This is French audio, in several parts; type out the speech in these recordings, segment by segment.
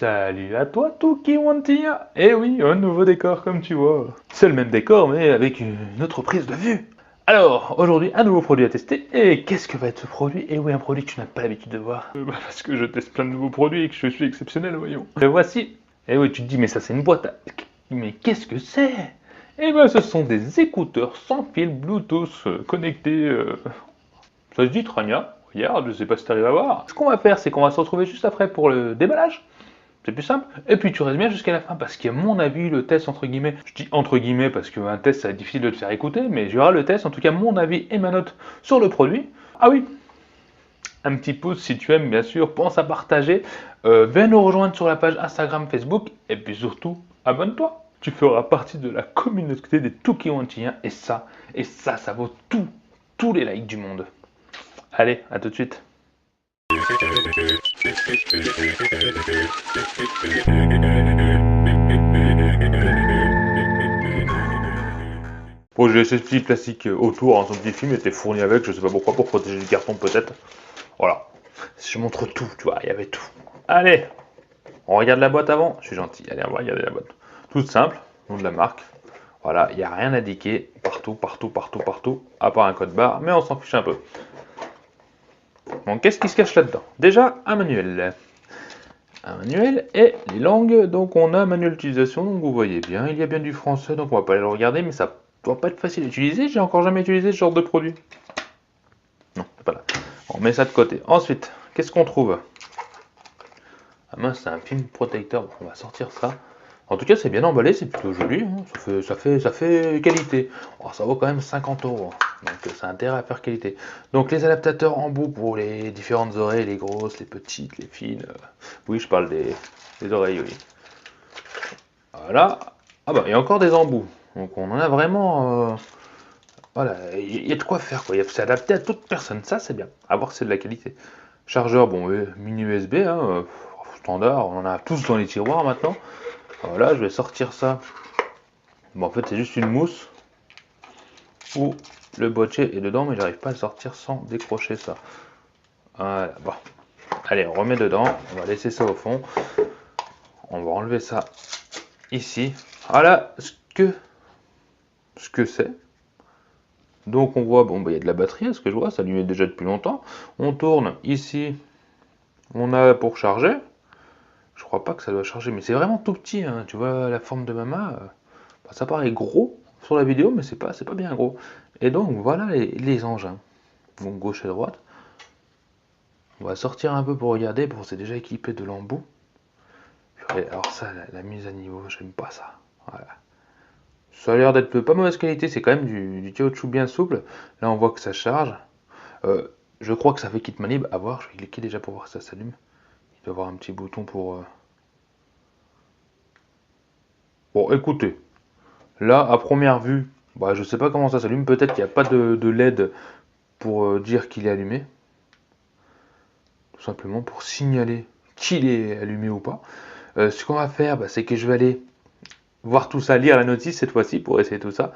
Salut à toi Tuki Wantia. Eh oui, un nouveau décor comme tu vois. C'est le même décor mais avec une autre prise de vue. Alors, aujourd'hui, un nouveau produit à tester. Et qu'est-ce que va être ce produit? Eh oui, un produit que tu n'as pas l'habitude de voir. Parce que je teste plein de nouveaux produits et que je suis exceptionnel, voyons. Le voici. Eh oui, tu te dis, mais ça c'est une boîte. Mais qu'est-ce que c'est? Eh ben, ce sont des écouteurs sans fil Bluetooth connectés. Ça se dit Trania. Regarde, je sais pas si tu arrives à voir. Ce qu'on va faire, c'est qu'on va se retrouver juste après pour le déballage. C'est plus simple. Et puis tu restes bien jusqu'à la fin parce qu'à mon avis, le test entre guillemets, je dis entre guillemets parce qu'un test ça va être difficile de le faire écouter, mais j'aurai le test, en tout cas mon avis et ma note sur le produit. Ah oui, un petit pouce si tu aimes bien sûr, pense à partager, viens nous rejoindre sur la page Instagram, Facebook, et puis surtout, abonne-toi. Tu feras partie de la communauté des Tukiwantiens et ça vaut tous les likes du monde. Allez, à tout de suite. Bon, j'ai laissé ce petit plastique autour, hein, son petit film était fourni avec, je sais pas pourquoi, pour protéger le carton peut-être. Voilà. Je montre tout, tu vois, il y avait tout. Allez, on regarde la boîte avant. Je suis gentil, allez, on va regarder la boîte. Toute simple, nom de la marque. Voilà, il n'y a rien indiqué, partout, à part un code barre, mais on s'en fiche un peu. Donc, qu'est-ce qui se cache là-dedans? Déjà, un manuel. Un manuel et les langues, donc on a un manuel d'utilisation, donc vous voyez bien, il y a bien du français, donc on va pas aller le regarder, mais ça doit pas être facile à utiliser, j'ai encore jamais utilisé ce genre de produit. Non, c'est pas là. On met ça de côté. Ensuite, qu'est-ce qu'on trouve? Ah mince, c'est un film protecteur, donc on va sortir ça. En tout cas, c'est bien emballé, c'est plutôt joli, hein. Ça fait qualité. Oh, ça vaut quand même 50 €, donc c'est intérêt à faire qualité. Donc les adaptateurs en bout pour les différentes oreilles, les grosses, les petites, les fines. Oui, je parle des oreilles, oui. Voilà. Ah bah, il y a encore des embouts. Donc on en a vraiment... voilà, il y a de quoi faire, quoi. C'est adapté à toute personne, ça c'est bien. À voir si c'est de la qualité. Chargeur, bon, mini USB, hein, standard, on en a tous dans les tiroirs maintenant. Voilà, je vais sortir ça. Bon, en fait, c'est juste une mousse où le boîtier est dedans, mais j'arrive pas à le sortir sans décrocher ça. Voilà, bon. Allez, on remet dedans. On va laisser ça au fond. On va enlever ça ici. Voilà ce que c'est. Donc, on voit, bon, bah, il y a de la batterie, à ce que je vois, ça lui met déjà depuis longtemps. On tourne ici. On a pour charger. Je crois pas que ça doit charger, mais c'est vraiment tout petit, hein. Tu vois la forme de ma main, bah, ça paraît gros sur la vidéo, mais c'est pas bien gros. Et donc voilà les engins. Donc gauche et droite. On va sortir un peu pour regarder. Bon, c'est déjà équipé de l'embout. Alors ça, la mise à niveau, j'aime pas ça. Voilà. Ça a l'air d'être de pas mauvaise qualité, c'est quand même du caoutchouc bien souple. Là on voit que ça charge. Je crois que ça fait kit manip. À voir, je vais cliquer déjà pour voir si ça s'allume. Il doit y avoir un petit bouton pour... Bon, écoutez. Là, à première vue, bah, je sais pas comment ça s'allume. Peut-être qu'il n'y a pas de LED pour dire qu'il est allumé. Tout simplement pour signaler qu'il est allumé ou pas. Ce qu'on va faire, bah, c'est que je vais aller voir tout ça, lire la notice cette fois-ci pour essayer tout ça.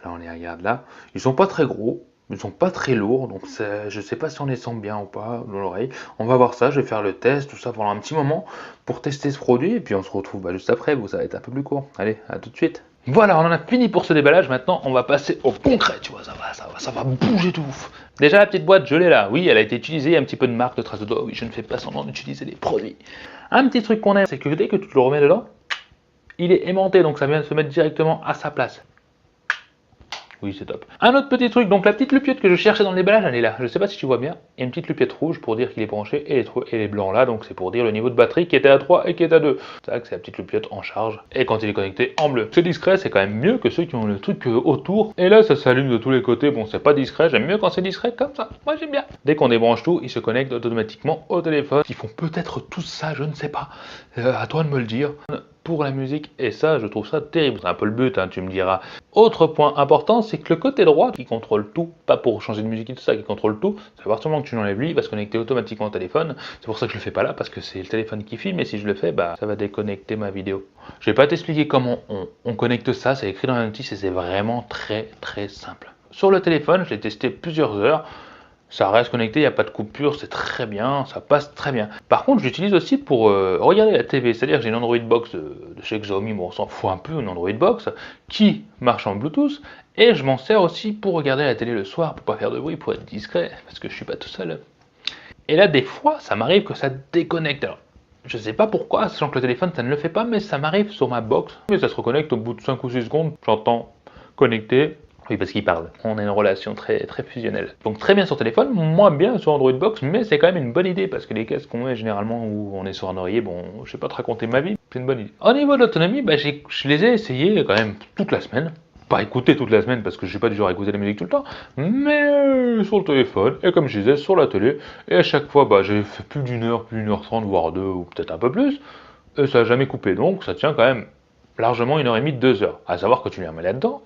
Alors on les regarde là. Ils sont pas très gros, ils sont pas très lourds, donc je sais pas si on les sent bien ou pas dans l'oreille. On va voir ça, je vais faire le test, tout ça pendant un petit moment pour tester ce produit et puis on se retrouve bah, juste après. Vous, ça va être un peu plus court. Allez, à tout de suite. Voilà, on en a fini pour ce déballage. Maintenant, on va passer au concret. Tu vois, ça va bouger de ouf. Déjà, la petite boîte, je l'ai là. Oui, elle a été utilisée. Il y a un petit peu de marque, de traces de doigts. Oui, je ne fais pas semblant d'utiliser des produits. Un petit truc qu'on aime, c'est que dès que tu le remets dedans, il est aimanté, donc ça vient de se mettre directement à sa place. Oui, c'est top. Un autre petit truc, donc la petite lupiote que je cherchais dans le déballage, elle est là. Je sais pas si tu vois bien. Il y a une petite lupiote rouge pour dire qu'il est branché et les blancs là, donc c'est pour dire le niveau de batterie qui était à 3 et qui est à 2. C'est vrai que c'est la petite lupiote en charge et quand il est connecté en bleu. C'est discret, c'est quand même mieux que ceux qui ont le truc autour. Et là, ça s'allume de tous les côtés. Bon, c'est pas discret, j'aime mieux quand c'est discret comme ça. Moi, j'aime bien. Dès qu'on débranche tout, il se connecte automatiquement au téléphone. Ils font peut-être tout ça, je ne sais pas. À toi de me le dire. Pour la musique, et ça, je trouve ça terrible. C'est un peu le but, hein, tu me diras. Autre point important, c'est que le côté droit qui contrôle tout, pas pour changer de musique et tout ça, qui contrôle tout, c'est à partir du moment que tu l'enlèves lui, il va se connecter automatiquement au téléphone. C'est pour ça que je le fais pas là, parce que c'est le téléphone qui filme, et si je le fais, bah ça va déconnecter ma vidéo. Je vais pas t'expliquer comment on connecte ça, c'est écrit dans la notice et c'est vraiment très simple. Sur le téléphone, je l'ai testé plusieurs heures. Ça reste connecté, il n'y a pas de coupure, c'est très bien, ça passe très bien. Par contre, je l'utilise aussi pour regarder la TV, c'est-à-dire que j'ai une Android Box de chez Xiaomi, bon on s'en fout un peu, une Android Box, qui marche en Bluetooth, et je m'en sers aussi pour regarder la télé le soir, pour pas faire de bruit, pour être discret, parce que je suis pas tout seul. Et là, des fois, ça m'arrive que ça déconnecte. Alors, je sais pas pourquoi, sachant que le téléphone ça ne le fait pas, mais ça m'arrive sur ma box, mais ça se reconnecte au bout de 5 ou 6 secondes, j'entends connecté. Oui, parce qu'il parle. On a une relation très fusionnelle. Donc très bien sur téléphone, moins bien sur Android Box, mais c'est quand même une bonne idée parce que les casques qu'on met généralement où on est sur un oreiller, bon, je vais pas te raconter ma vie, c'est une bonne idée. Au niveau de l'autonomie, bah, je les ai essayés quand même toute la semaine. Pas écouter toute la semaine parce que je suis pas du genre à écouter la musique tout le temps, mais sur le téléphone, et comme je disais, sur la télé, et à chaque fois, bah, j'ai fait plus d'une heure, plus d'1h30, voire 2, ou peut-être un peu plus, et ça n'a jamais coupé, donc ça tient quand même largement 1h30, 2 heures. À savoir que tu les remets là-dedans,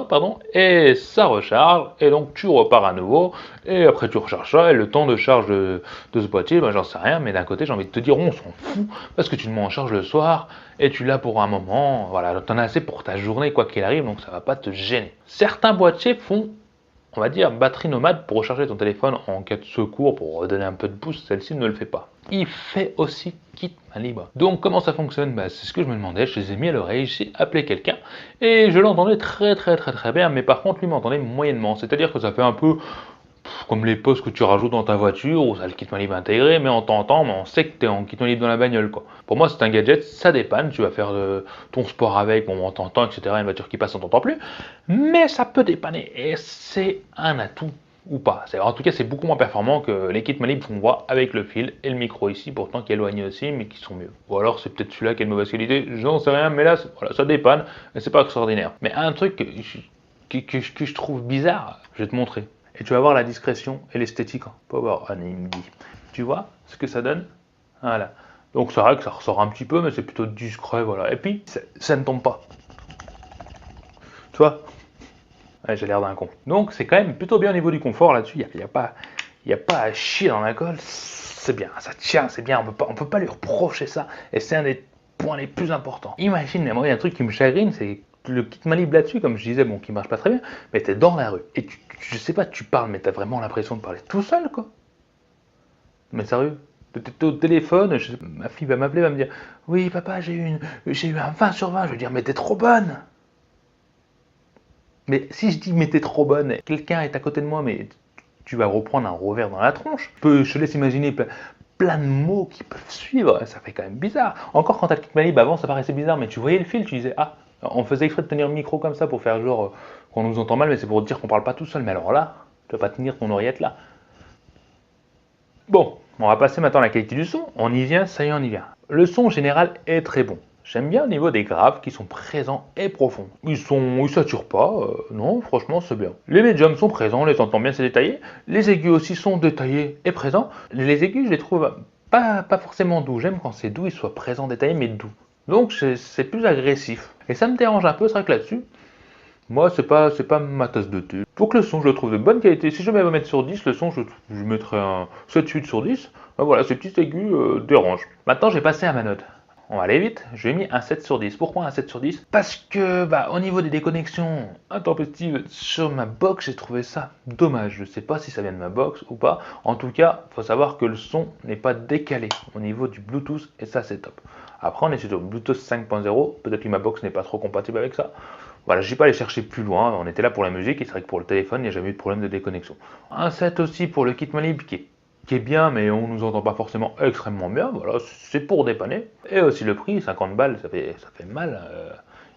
pardon, et ça recharge, et donc tu repars à nouveau, et après tu recharges ça, et le temps de charge de ce boîtier, ben j'en sais rien, mais d'un côté j'ai envie de te dire, on s'en fout, parce que tu le mets en charge le soir, et tu l'as pour un moment, voilà, t'en as assez pour ta journée, quoi qu'il arrive, donc ça va pas te gêner. Certains boîtiers font, on va dire, batterie nomade pour recharger ton téléphone en cas de secours, pour redonner un peu de boost, celle-ci ne le fait pas. Il fait aussi kit main libre. Donc comment ça fonctionne? Bah, c'est ce que je me demandais, je les ai mis à l'oreille, j'ai appelé quelqu'un, et je l'entendais très bien, mais par contre lui m'entendait moyennement, c'est-à-dire que ça fait un peu comme les postes que tu rajoutes dans ta voiture, où ça a le kit main libre intégré, mais on t'entend, mais on sait que tu es en kit main libre dans la bagnole, quoi. Pour moi, c'est un gadget, ça dépanne, tu vas faire ton sport avec, bon, on t'entend, etc., une voiture qui passe, on t'entend plus, mais ça peut dépanner, et c'est un atout, ou pas. En tout cas, c'est beaucoup moins performant que les kits main libre qu'on voit avec le fil et le micro ici, pourtant qui éloignent aussi, mais qui sont mieux. Ou alors, c'est peut-être celui-là qui est de mauvaise qualité, j'en sais rien, mais là, voilà, ça dépanne, et c'est pas extraordinaire. Mais un truc que je trouve bizarre, je vais te montrer. Et tu vas voir la discrétion et l'esthétique en Power On. Tu vois ce que ça donne? Voilà. Donc c'est vrai que ça ressort un petit peu, mais c'est plutôt discret, voilà. Et puis, ça ne tombe pas. Tu vois? Ouais, j'ai l'air d'un con. Donc c'est quand même plutôt bien au niveau du confort là-dessus. Il n'y a pas à chier dans la colle. C'est bien, ça tient, c'est bien. On peut pas lui reprocher ça. Et c'est un des points les plus importants. Imagine, moi, il y a un truc qui me chagrine, c'est le kit main libre là-dessus, comme je disais, bon, qui marche pas très bien, mais t'es dans la rue. Et je sais pas, tu parles, mais t'as vraiment l'impression de parler tout seul, quoi. Mais sérieux, t'es au téléphone, ma fille va m'appeler, va me dire, oui, papa, j'ai eu un 20 sur 20. Je vais dire, mais t'es trop bonne. Mais si je dis, mais t'es trop bonne, quelqu'un est à côté de moi, mais tu vas reprendre un revers dans la tronche. Je te laisse imaginer plein de mots qui peuvent suivre, ça fait quand même bizarre. Encore quand t'as le kit main libre, avant ça paraissait bizarre, mais tu voyais le fil, tu disais, ah, on faisait exprès de tenir le micro comme ça pour faire genre qu'on nous entend mal, mais c'est pour dire qu'on parle pas tout seul. Mais alors là, tu vas pas tenir ton oreillette là. Bon, on va passer maintenant à la qualité du son. On y vient, ça y est, on y vient. Le son général est très bon. J'aime bien au niveau des graves qui sont présents et profonds. Ils saturent pas, non, franchement c'est bien. Les médiums sont présents, on les entend bien, c'est détaillé. Les aigus aussi sont détaillés et présents. Les aigus, je les trouve pas forcément doux. J'aime quand c'est doux, ils soient présents, détaillés, mais doux. Donc c'est plus agressif. Et ça me dérange un peu, c'est vrai que là-dessus, moi c'est pas ma tasse de thé. Faut que le son, je le trouve de bonne qualité. Si je vais me mettre sur 10, le son, je mettrais un 7-8 sur 10. Ben voilà, ces petits aigus dérangent. Maintenant, j'ai passé à ma note. On va aller vite, je lui ai mis un 7 sur 10. Pourquoi un 7 sur 10? Parce que, au niveau des déconnexions intempestives sur ma box, j'ai trouvé ça dommage. Je sais pas si ça vient de ma box ou pas. En tout cas, il faut savoir que le son n'est pas décalé au niveau du Bluetooth et ça, c'est top. Après, on est sur Bluetooth 5.0. Peut-être que ma box n'est pas trop compatible avec ça. Voilà, je n'ai pas allé chercher plus loin. On était là pour la musique et c'est vrai que pour le téléphone, il n'y a jamais eu de problème de déconnexion. Un 7 aussi pour le kit main libre qui est bien, mais on nous entend pas forcément extrêmement bien. Voilà, c'est pour dépanner. Et aussi le prix, 50 balles, ça fait mal.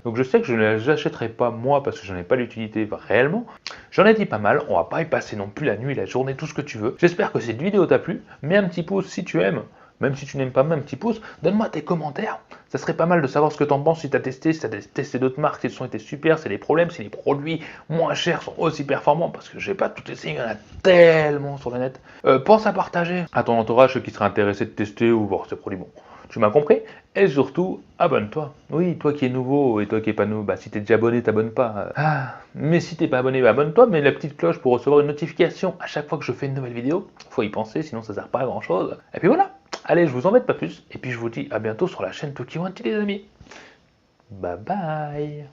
Donc je sais que je ne les achèterai pas moi parce que j'en ai pas l'utilité réellement. J'en ai dit pas mal, on va pas y passer non plus la nuit, la journée, tout ce que tu veux. J'espère que cette vidéo t'a plu. Mets un petit pouce si tu aimes. Même si tu n'aimes pas, mets un petit pouce. Donne-moi tes commentaires. Ça serait pas mal de savoir ce que tu en penses, si tu as testé, si tu as testé d'autres marques, si le son était super, si les problèmes, si les produits moins chers sont aussi performants, parce que j'ai pas tout essayé, il y en a tellement sur le net. Pense à partager à ton entourage ceux qui seraient intéressés de tester ou voir ces produits bons. Tu m'as compris? Et surtout, abonne-toi. Oui, toi qui es nouveau et toi qui es pas nouveau, si t'es déjà abonné, t'abonnes pas. Mais si t'es pas abonné, abonne-toi, mets la petite cloche pour recevoir une notification à chaque fois que je fais une nouvelle vidéo. Faut y penser, sinon ça sert pas à grand chose. Et puis voilà. Allez, je vous embête pas plus, et puis je vous dis à bientôt sur la chaîne Tokiwanti les amis. Bye bye.